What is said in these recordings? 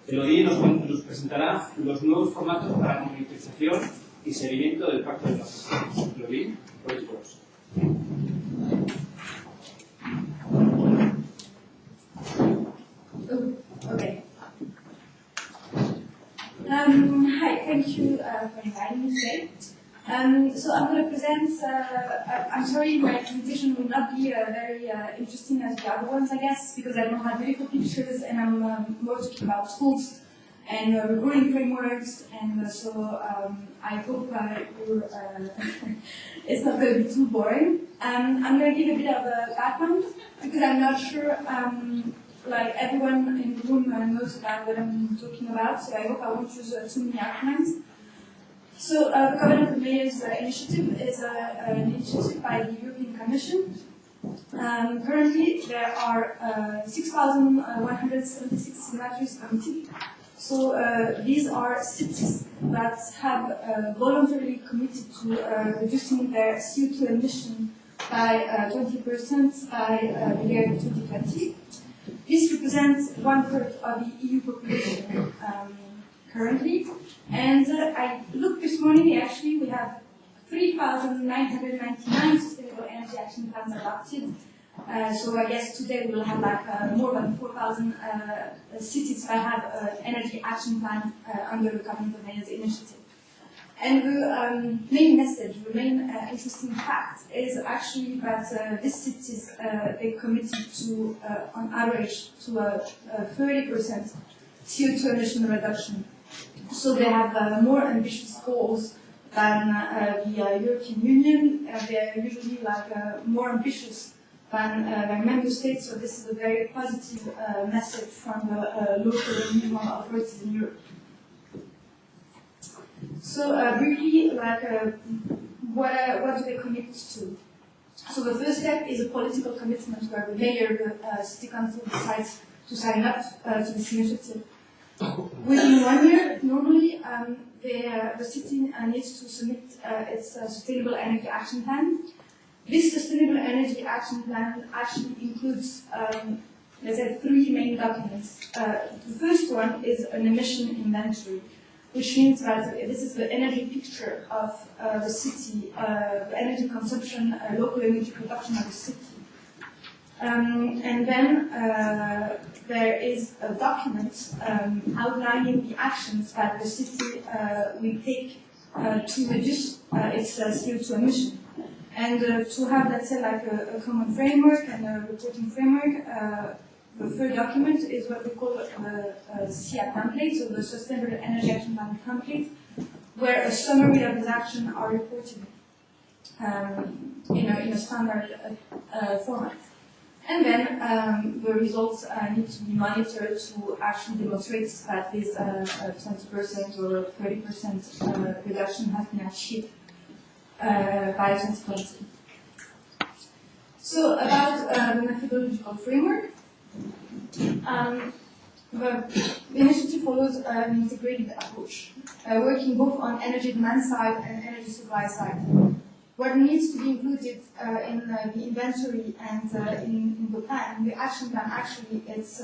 Elodie nos presentará los nuevos formatos para monitorización y seguimiento del Pacto de Paz. Elodie, por vos. Okay. Hi, thank you for inviting me today. So I'm going to present, I'm sorry my presentation will not be very interesting as the other ones, I guess, because I don't have beautiful pictures and I'm more talking about tools and reporting frameworks, and so I hope it's not going to be too boring. I'm going to give a bit of a background, because I'm not sure like everyone in the room knows about what I'm talking about, so I hope I won't use too many acronyms. So the Covenant of Mayors initiative is an initiative by the European Commission. Currently there are 6,176 signatories committed. So these are SEAPs that have voluntarily committed to reducing their CO2 emission by 20% by the year 2020. This represents 1/3 of the EU population currently. And I looked this morning, actually we have 3,999 sustainable energy action plans adopted. So I guess today we will have like more than 4,000 cities that have an energy action plan under the Covenant of Mayors initiative. And the main message, the main interesting fact is actually that these cities, they committed to, on average, to a 30% CO2 emission reduction. So they have more ambitious goals than the European Union. They are usually like more ambitious than member states. So this is a very positive message from the local and regional authorities in Europe. So briefly, like what do they commit to? So the first step is a political commitment where the mayor, the city council decides to sign up to this initiative. Within 1 year, normally the city needs to submit its sustainable energy action plan. This sustainable energy action plan actually includes, let's say, 3 main documents. The first one is an emission inventory, which means that this is the energy picture of the city, the energy consumption, local energy production of the city. And then there is a document outlining the actions that the city will take to reduce its CO2 emission. And to have, let's say, like a common framework and a reporting framework, the third document is what we call a SEAP template, so the Sustainable Energy Action Plan template, where a summary of these actions are reported in a standard format. And then the results need to be monitored to actually demonstrate that this 20% or 30% reduction has been achieved by 2020. So about the methodological framework, the initiative follows an integrated approach, working both on energy demand side and energy supply side. What needs to be included in the inventory and in the plan, in the action plan, actually, it's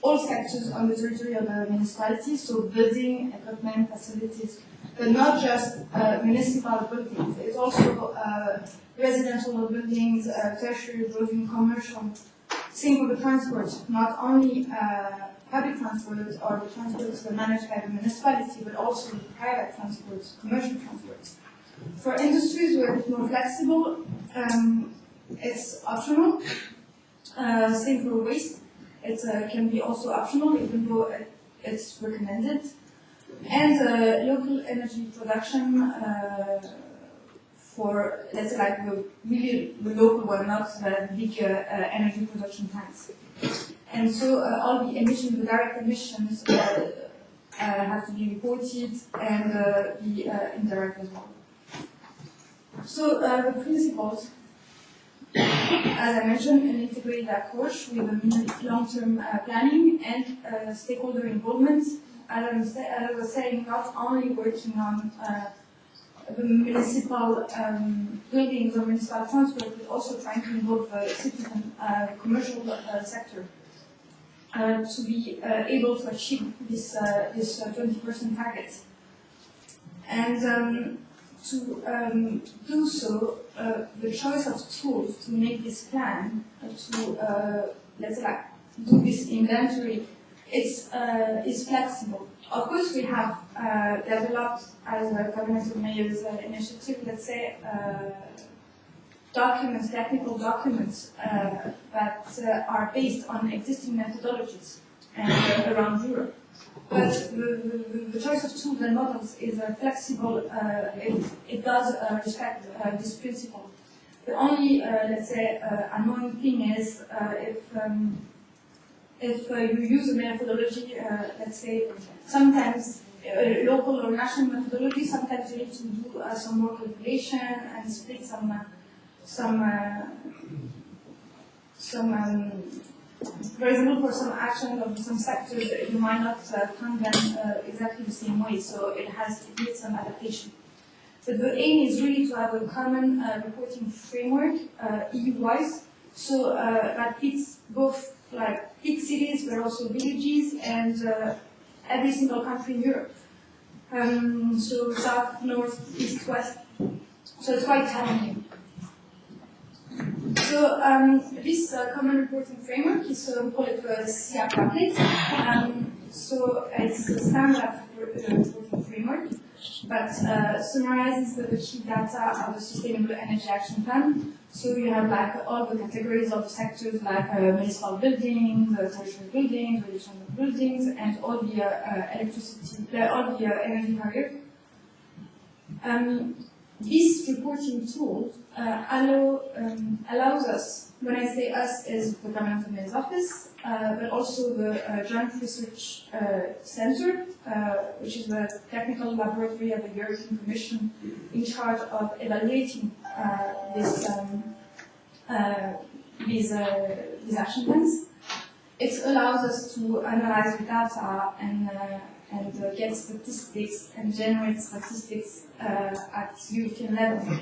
all sectors on the territory of the municipality, so building, equipment, facilities, but not just municipal buildings. It's also residential buildings, tertiary building, commercial. Same for the transport, not only public transport or the transports managed by the municipality, but also private transport, commercial transport. For industries, we're a bit more flexible. It's optional. Same for waste. It can be also optional, even though it's recommended. And local energy production for, let's say, like the local one, not the big energy production plants. And so all the emissions, the direct emissions, have to be reported, and the indirect as well. So the principles, as I mentioned, an integrated approach with a long-term planning and stakeholder involvement. As I was saying, not only working on the municipal buildings or municipal transport, but also trying to involve the citizen commercial sector. to be able to achieve this 20% target. And to do so, the choice of tools to make this plan, to let's say like do this inventory, is flexible. Of course, we have developed as a Covenant Mayors initiative, let's say, documents, technical documents that are based on existing methodologies and around Europe. But the choice of tools and models is flexible. It does respect this principle. The only, let's say, annoying thing is if you use a methodology, let's say, sometimes local or national methodology, sometimes you need to do some more calculation and split for example, for some action of some sectors, you might not count them exactly the same way, so it needs some adaptation. But the aim is really to have a common reporting framework, EU-wise, so that fits both like big cities, but also villages, and every single country in Europe. So south, north, east, west. So it's quite challenging. So this common reporting framework is we call it the SEAP template. So it's a standard reporting framework, but summarizes the key data of the Sustainable Energy Action Plan. So you have like all the categories of the sectors, like municipal buildings, tertiary buildings, reduction of buildings, and all the electricity, all the energy carrier. This reporting tool allows us, when I say us, is the Government of Mayors Office, but also the Joint Research Center, which is the technical laboratory of the European Commission in charge of evaluating these action plans. It allows us to analyze the data and get statistics and generate statistics at European level.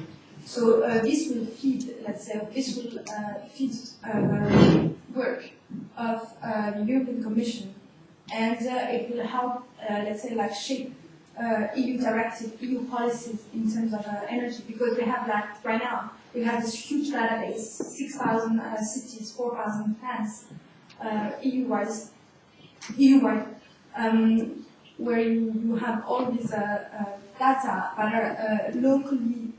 So this will feed, let's say, feed the work of the European Commission, and it will help, let's say, like shape EU directive, EU policies in terms of energy, because we have like right now we have this huge database, 6,000 cities, 4,000 plans, EU-wide, where you have all these data that are locally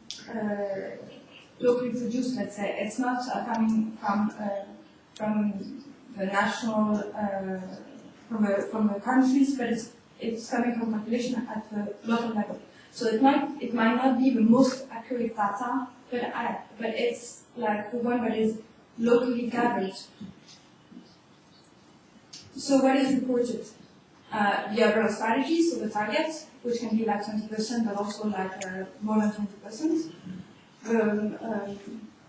produced. Let's say it's not coming from the national from the countries, but it's coming from population at the local level. So it might not be the most accurate data, but it's like the one that is locally gathered. So what is reported? The overall strategy, so the target, which can be like 20%, but also like more than 20%.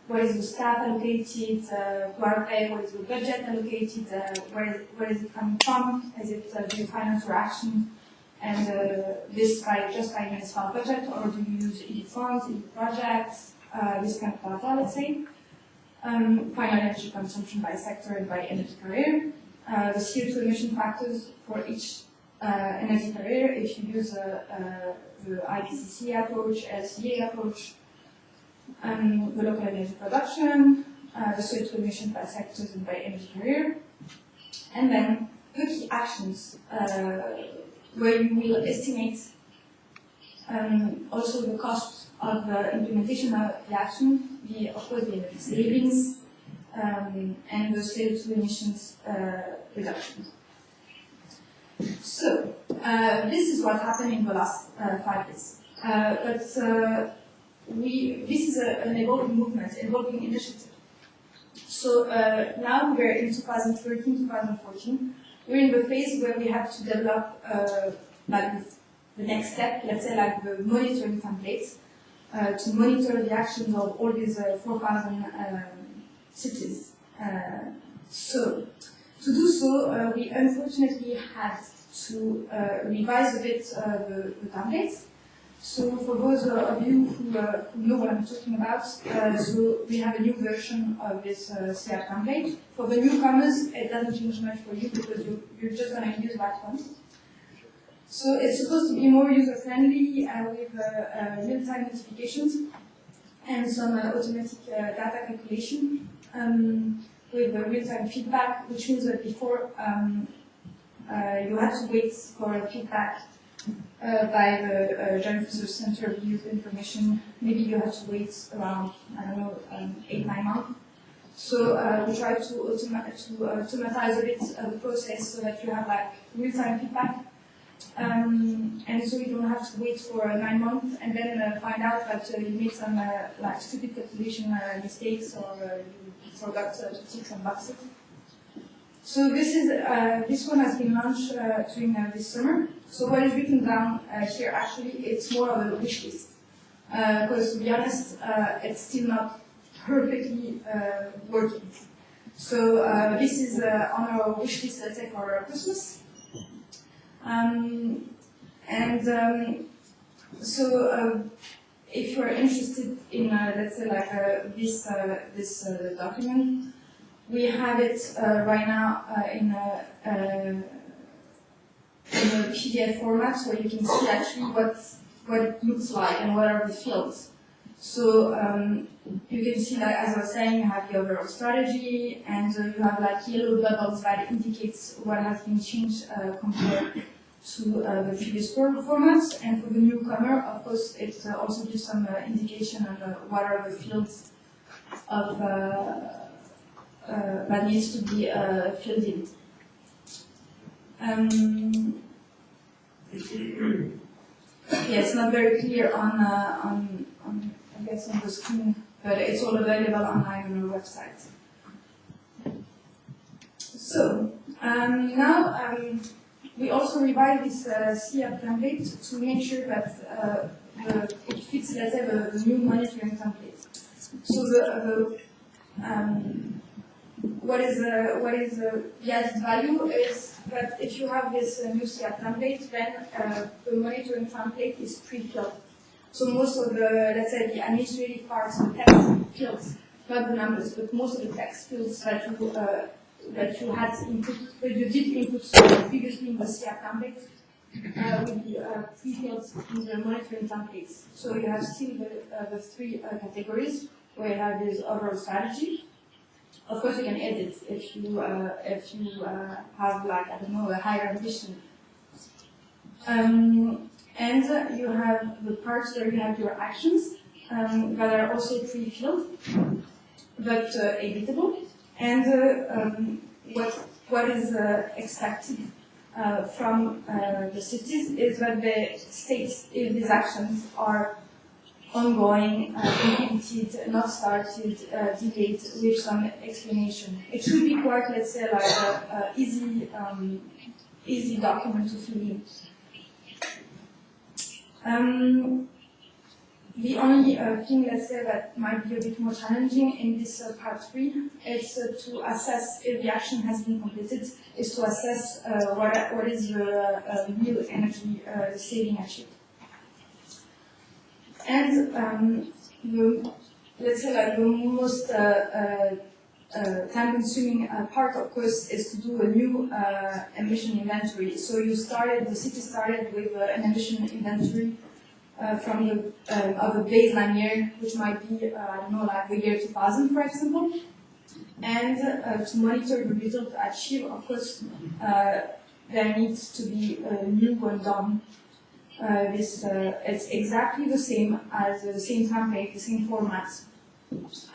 Where is the staff allocated? Where is the budget allocated? Where is it coming from? Is it do you finance your action? And this just by municipal budget, or do you use EU funds, EU projects? This kind of data, let's say. Final energy consumption by sector and by energy carrier. The CO2 emission factors for each energy carrier, if you use the IPCC approach, LCA approach, the local energy production, the CO2 emission by sectors and by energy carrier, and then the key actions where you will estimate also the cost of the implementation of the action, of course the energy savings, and the CO2 emissions reduction. So, this is what happened in the last 5 years. This is an evolving movement, evolving initiative. So now we're in 2013, 2014. We're in the phase where we have to develop like the next step, let's say like the monitoring templates, to monitor the actions of all these 4,000 cities. So, to do so, we unfortunately had to revise a bit the templates. So for those of you who know what I'm talking about, so we have a new version of this SEAP template. For the newcomers, it doesn't change much for you because you're just going to use that one. So it's supposed to be more user-friendly with real-time notifications and some automatic data calculation with real-time feedback, which means that before you had to wait for feedback by the Joint Research Center reviewed information. Maybe you had to wait around, I don't know, 8-9 months. So we try to automatize a bit the process so that you have like real-time feedback. And so you don't have to wait for 9 months and then find out that you made some like stupid calculation mistakes or you forgot to tick some boxes. So this one has been launched during this summer. So what is written down here actually, it's more of a wish list. Because to be honest, it's still not perfectly working. So this is on our wish list, let's say, for Christmas. So if you're interested in, let's say, like this document, we have it right now in a PDF format, so you can see actually what it looks like and what are the fields. So you can see that, as I was saying, you have the overall strategy, and you have like yellow bubbles that indicates what has been changed compared to the previous formats. And for the newcomer, of course, it also gives some indication on what are the fields of that needs to be filled in. Yeah, it's not very clear on I guess on the screen, but it's all available online on our website. So now we also revise this SEAP template to make sure that it fits, let's say, the new monitoring template. So what is the added value is that if you have this new SEAP template, then the monitoring template is pre-filled. So most of the, let's say, the administrative parts of the text fields, not the numbers, but most of the text fields that you had input, that you did input previously in the SEAP template, will be pre-filled in the monitoring templates. So you have still the three categories where you have this overall strategy. Of course, you can edit if you have, like, I don't know, a higher ambition. And you have the parts where you have your actions that are also pre-filled, but editable. And what is expected from the cities is that they state if these actions are ongoing, completed, not started, delayed, with some explanation. It should be quite, let's say, like an easy document to fill in. The only thing, let's say, that might be a bit more challenging in this part 3 is to assess if the action has been completed, is to assess what is the real energy saving achieved. And let's say, like, the most time-consuming part, of course, is to do a new emission inventory. So the city started with an emission inventory from of a baseline year, which might be, I don't know, like the year 2000, for example. And to monitor the result achieved, of course, there needs to be a new one done. It's exactly the same as the same template, the same format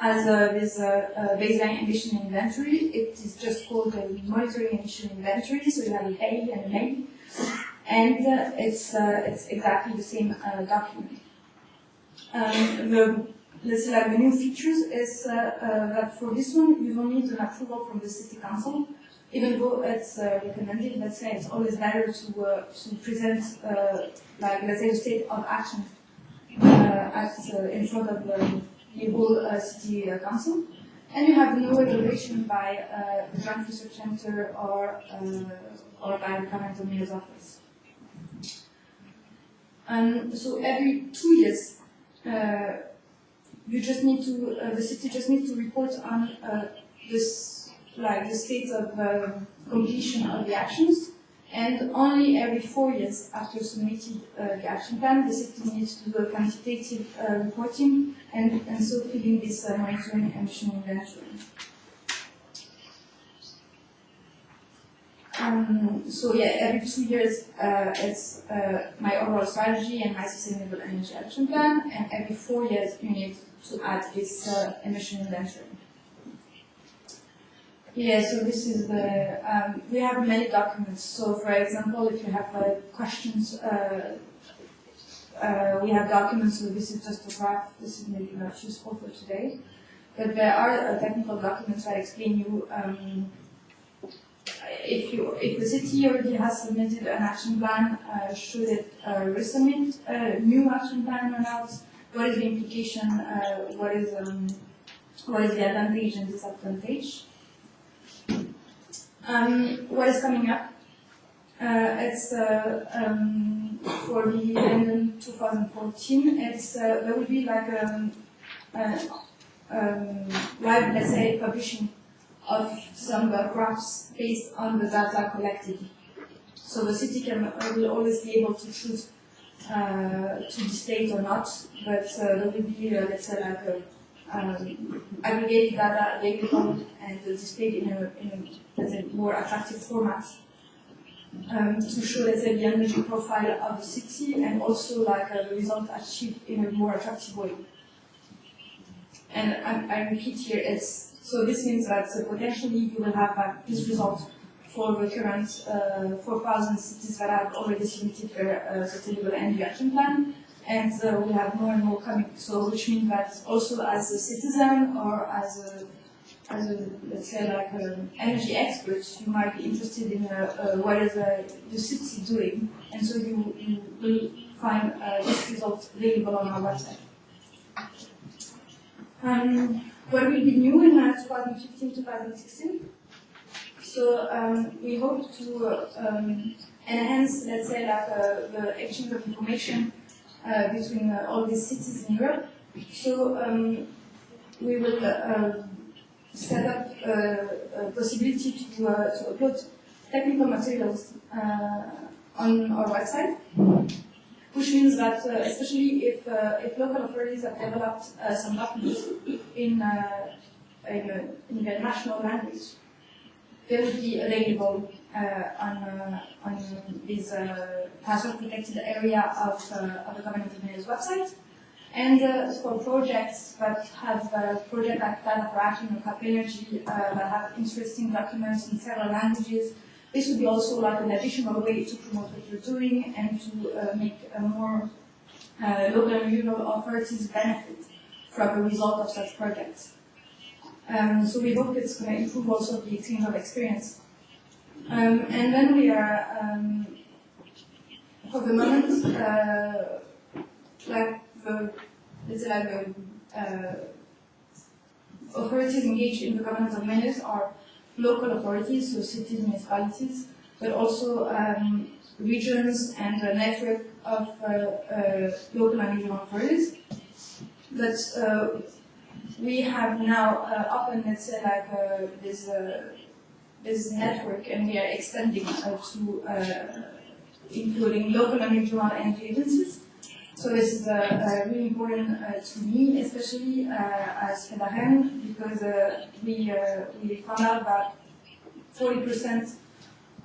as this baseline emission inventory. It is just called the monitoring emission inventory, so you have an A and an A, and it's exactly the same document. Let's say, like, the new features is that for this one you don't need an approval from the city council. Even though it's recommended, let's say, it's always better to present, like, let's say, the state of action in front of the whole city council. And you have no evaluation by the Joint Research Center or by the Governmental Mayor's Office. So every 2 years, you just need to, the city just needs to report on this, like the state of completion of the actions, and only every 4 years after submitting the action plan, the city needs to do a quantitative reporting and so filling this monitoring and mission inventory. So yeah, every 2 years it's my overall strategy and my sustainable energy action plan, and every 4 years you need to add this emission inventory. Yeah, so this is the, we have many documents. So for example, if you have questions, we have documents, so this is just a graph, this is maybe not useful for today. But there are technical documents that explain you, if the city already has submitted an action plan, should it resubmit a new action plan or not? What is the implication, what is the advantage and disadvantage? What is coming up? It's for the end of 2014. It's there will be like live, let's say, publishing of some graphs based on the data collected. So the city will always be able to choose to display it or not, but there will be let's say like aggregated data available and displayed in a let's say, more attractive format to show, let's say, the energy profile of the city and also like the result achieved in a more attractive way. And I repeat here, so this means that potentially you will have this result for the current 4,000 cities that have already submitted their sustainable energy action plan. And we have more and more coming. So, which means that also as a citizen or as a let's say like energy expert, you might be interested in what is the city doing, and so you will find this result available on our website. What will be new in 2015-2016? So we hope to enhance, let's say, like the exchange of information between all these cities in Europe. So we will set up a possibility to upload technical materials on our website, which means that especially if local authorities have developed some documents in their national language, they will be available on this password-protected area of the Government of Mayor's website. And for projects that have project like Data for Action or COOPENERGY that have interesting documents in several languages, this would be also like an additional way to promote what you're doing and to make more local and regional authorities benefit from the result of such projects. So we hope it's going to improve also the exchange of experience. And then we are, for the moment, like let's say like authorities engaged in the governance of mayors are local authorities, so cities, municipalities, but also regions and a network of local and regional authorities. But we have now opened, let's say, like this network, and we are extending to including local and regional energy agencies. So this is really important to me, especially as FEDARENE, because we found out that 40%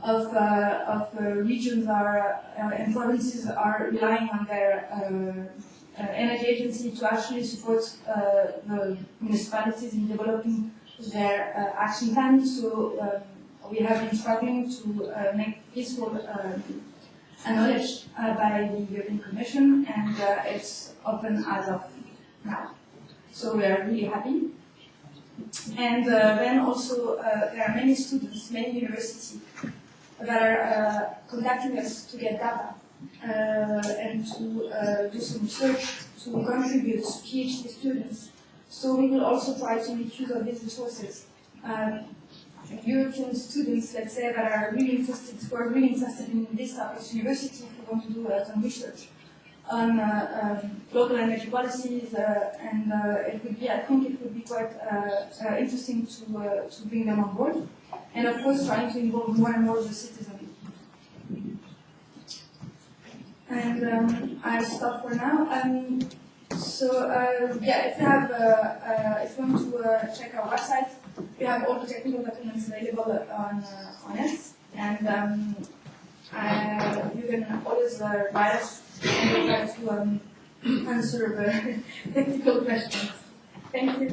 of regions and provinces are relying on their energy agency to actually support the municipalities in developing their action plan. So we have been struggling to make peaceful acknowledged by the European Commission, and it's open as of now. So we are really happy. And then also there are many students, many universities that are contacting us to get data and to do some research, to contribute to PhD students. So we will also try to make use of these resources. European students, let's say, that are really interested, who are really interested in this topic, university, who want to do some research. on local energy policies, and it would be, I think it would be quite interesting to bring them on board. And of course, trying to involve more and more the citizens. And I stop for now. Yeah, if you have, if you want to check our website, we have all the technical documents available on it, and you can always write us and we'll try to answer the technical questions. Thank you.